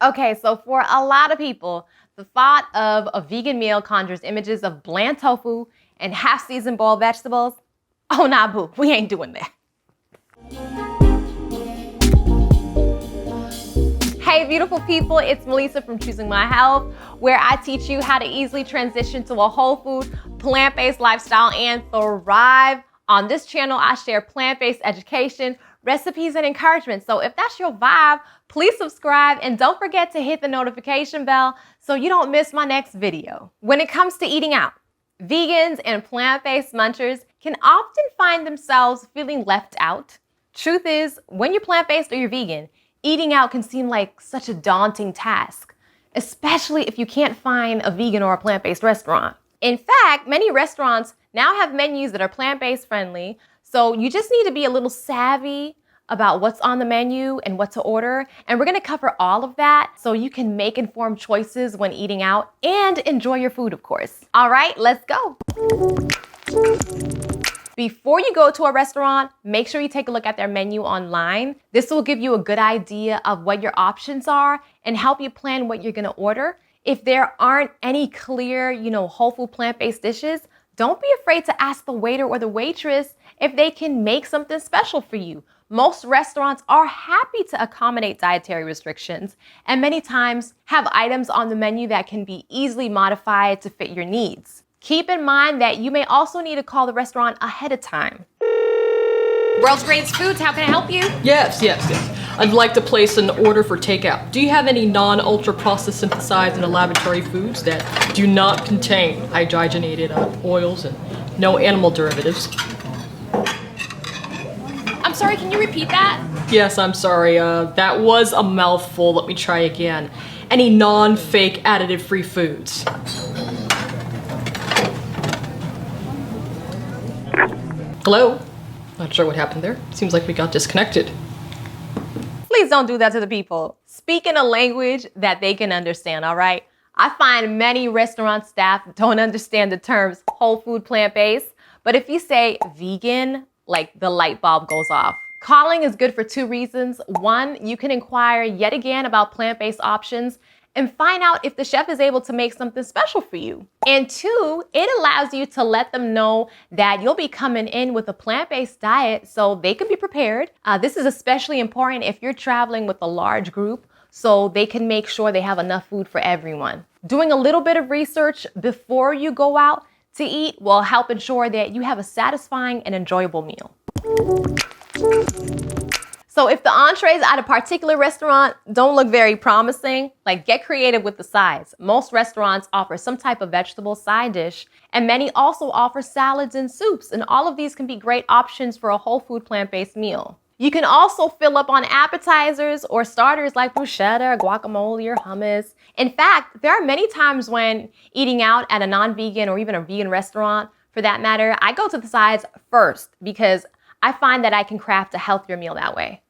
Okay, so for a lot of people, the thought of a vegan meal conjures images of bland tofu and half-seasoned boiled vegetables. Oh, nah, boo, we ain't doing that. Hey, beautiful people, it's Melissa from Choosing My Health, where I teach you how to easily transition to a whole food, plant-based lifestyle and thrive. On this channel, I share plant-based education, recipes, and encouragement. So if that's your vibe, please subscribe and don't forget to hit the notification bell so you don't miss my next video. When it comes to eating out, vegans and plant-based munchers can often find themselves feeling left out. Truth is, when you're plant-based or you're vegan, eating out can seem like such a daunting task, especially if you can't find a vegan or a plant-based restaurant. In fact, many restaurants now have menus that are plant-based friendly, so you just need to be a little savvy about what's on the menu and what to order. And we're gonna cover all of that so you can make informed choices when eating out and enjoy your food, of course. All right, let's go. Before you go to a restaurant, make sure you take a look at their menu online. This will give you a good idea of what your options are and help you plan what you're gonna order. If there aren't any clear, whole food plant-based dishes, don't be afraid to ask the waiter or the waitress if they can make something special for you. Most restaurants are happy to accommodate dietary restrictions and many times have items on the menu that can be easily modified to fit your needs. Keep in mind that you may also need to call the restaurant ahead of time. World's Greatest Foods, how can I help you? Yes. I'd like to place an order for takeout. Do you have any non-ultra processed synthesized and laboratory foods that do not contain hydrogenated oils and no animal derivatives? I'm sorry, can you repeat that? Yes, I'm sorry. That was a mouthful. Let me try again. Any non-fake additive-free foods? Hello? Not sure what happened there. Seems like we got disconnected. Please don't do that to the people. Speak in a language that they can understand, all right? I find many restaurant staff don't understand the terms whole food, plant-based, but if you say vegan, like the light bulb goes off. Calling is good for two reasons. One, you can inquire yet again about plant-based options and find out if the chef is able to make something special for you. And two, it allows you to let them know that you'll be coming in with a plant-based diet so they can be prepared. This is especially important if you're traveling with a large group so they can make sure they have enough food for everyone. Doing a little bit of research before you go out to eat will help ensure that you have a satisfying and enjoyable meal. So if the entrees at a particular restaurant don't look very promising, get creative with the sides. Most restaurants offer some type of vegetable side dish, and many also offer salads and soups, and all of these can be great options for a whole food plant-based meal. You can also fill up on appetizers or starters like bruschetta, guacamole, or hummus. In fact, there are many times when eating out at a non-vegan or even a vegan restaurant, for that matter, I go to the sides first because I find that I can craft a healthier meal that way.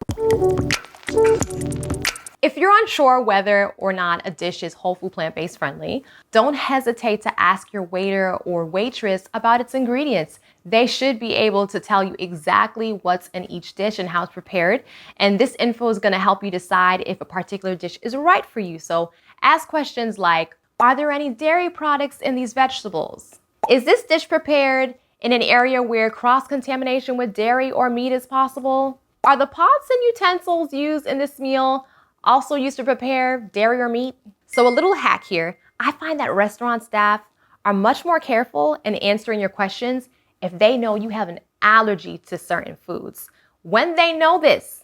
If you're unsure whether or not a dish is whole food plant-based friendly, don't hesitate to ask your waiter or waitress about its ingredients. They should be able to tell you exactly what's in each dish and how it's prepared. And this info is gonna help you decide if a particular dish is right for you. So ask questions like, are there any dairy products in these vegetables? Is this dish prepared in an area where cross-contamination with dairy or meat is possible? Are the pots and utensils used in this meal also used to prepare dairy or meat? So a little hack here, I find that restaurant staff are much more careful in answering your questions if they know you have an allergy to certain foods. When they know this,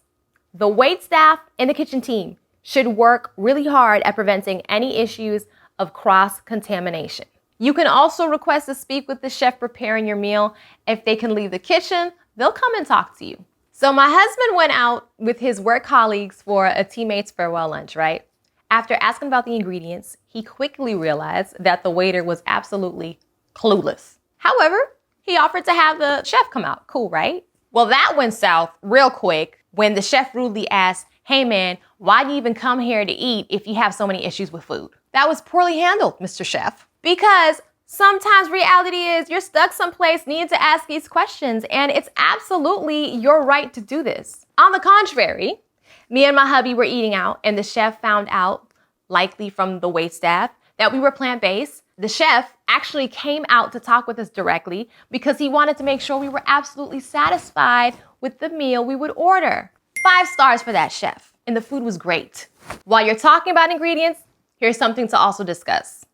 the wait staff and the kitchen team should work really hard at preventing any issues of cross-contamination. You can also request to speak with the chef preparing your meal. If they can leave the kitchen, they'll come and talk to you. So my husband went out with his work colleagues for a teammate's farewell lunch, right? After asking about the ingredients, he quickly realized that the waiter was absolutely clueless. However, he offered to have the chef come out. Cool, right? Well, that went south real quick when the chef rudely asked, hey man, why do you even come here to eat if you have so many issues with food? That was poorly handled, Mr. Chef. Because sometimes reality is you're stuck someplace needing to ask these questions, and it's absolutely your right to do this. On the contrary, me and my hubby were eating out and the chef found out likely from the waitstaff, that we were plant-based. The chef actually came out to talk with us directly because he wanted to make sure we were absolutely satisfied with the meal we would order. 5 stars for that chef, and the food was great. While you're talking about ingredients, here's something to also discuss.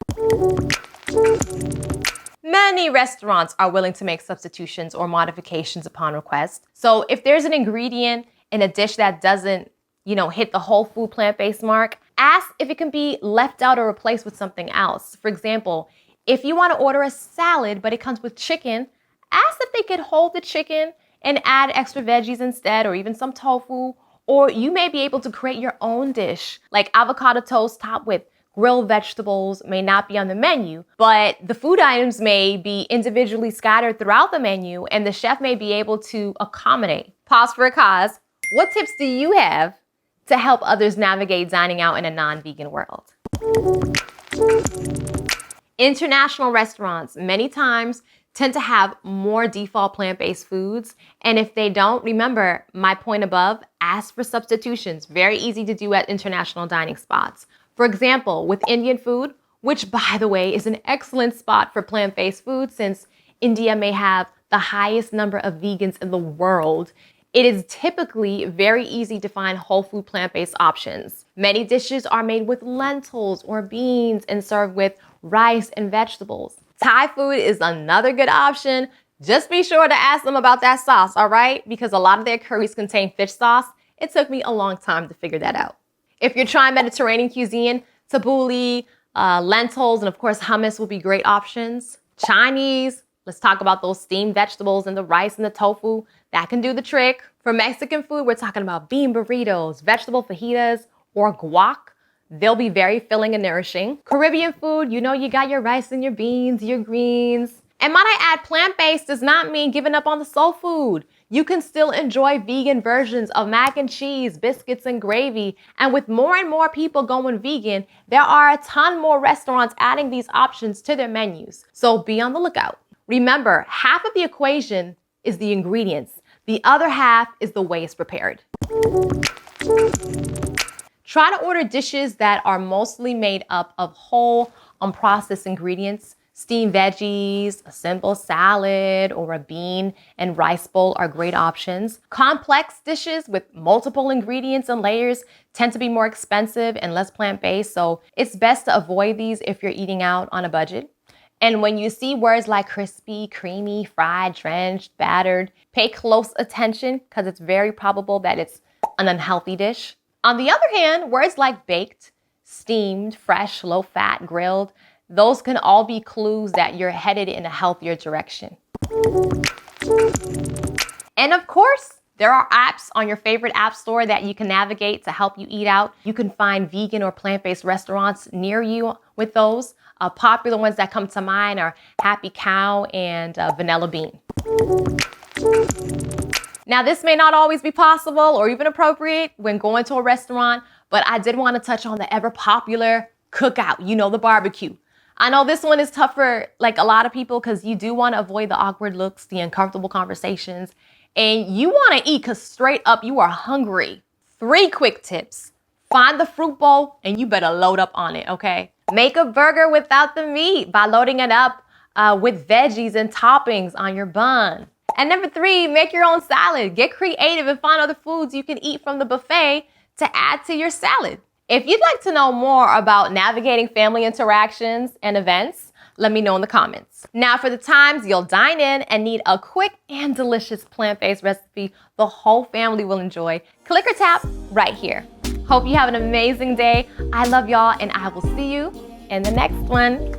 Many restaurants are willing to make substitutions or modifications upon request. So if there's an ingredient in a dish that doesn't, hit the whole food plant-based mark, ask if it can be left out or replaced with something else. For example, if you want to order a salad, but it comes with chicken, ask if they could hold the chicken and add extra veggies instead, or even some tofu. Or you may be able to create your own dish, like avocado toast topped with grilled vegetables may not be on the menu, but the food items may be individually scattered throughout the menu, and the chef may be able to accommodate. Pause for a cause. What tips do you have to help others navigate dining out in a non-vegan world? International restaurants many times tend to have more default plant-based foods. And if they don't, remember my point above, ask for substitutions. Very easy to do at international dining spots. For example, with Indian food, which by the way is an excellent spot for plant-based food since India may have the highest number of vegans in the world, it is typically very easy to find whole food plant-based options. Many dishes are made with lentils or beans and served with rice and vegetables. Thai food is another good option. Just be sure to ask them about that sauce, all right? Because a lot of their curries contain fish sauce. It took me a long time to figure that out. If you're trying Mediterranean cuisine, tabbouleh, lentils, and of course hummus will be great options. Chinese, let's talk about those steamed vegetables and the rice and the tofu. That can do the trick. For Mexican food, we're talking about bean burritos, vegetable fajitas, or guac. They'll be very filling and nourishing. Caribbean food, you got your rice and your beans, your greens. And might I add, plant-based does not mean giving up on the soul food. You can still enjoy vegan versions of mac and cheese, biscuits, and gravy. And with more and more people going vegan, there are a ton more restaurants adding these options to their menus. So be on the lookout. Remember, half of the equation is the ingredients. The other half is the way it's prepared. Try to order dishes that are mostly made up of whole, unprocessed ingredients. Steamed veggies, a simple salad, or a bean and rice bowl are great options. Complex dishes with multiple ingredients and layers tend to be more expensive and less plant-based, so it's best to avoid these if you're eating out on a budget. And when you see words like crispy, creamy, fried, drenched, battered, pay close attention because it's very probable that it's an unhealthy dish. On the other hand, words like baked, steamed, fresh, low-fat, grilled, those can all be clues that you're headed in a healthier direction. And of course, there are apps on your favorite app store that you can navigate to help you eat out. You can find vegan or plant-based restaurants near you with those. Popular ones that come to mind are Happy Cow and Vanilla Bean. Now, this may not always be possible or even appropriate when going to a restaurant, but I did want to touch on the ever popular cookout, the barbecue. I know this one is tough for a lot of people because you do want to avoid the awkward looks, the uncomfortable conversations, and you want to eat because straight up you are hungry. 3 quick tips. Find the fruit bowl and you better load up on it, okay? Make a burger without the meat by loading it up with veggies and toppings on your bun. And number 3, make your own salad. Get creative and find other foods you can eat from the buffet to add to your salad. If you'd like to know more about navigating family interactions and events, let me know in the comments. Now, for the times you'll dine in and need a quick and delicious plant-based recipe the whole family will enjoy, click or tap right here. Hope you have an amazing day. I love y'all, and I will see you in the next one.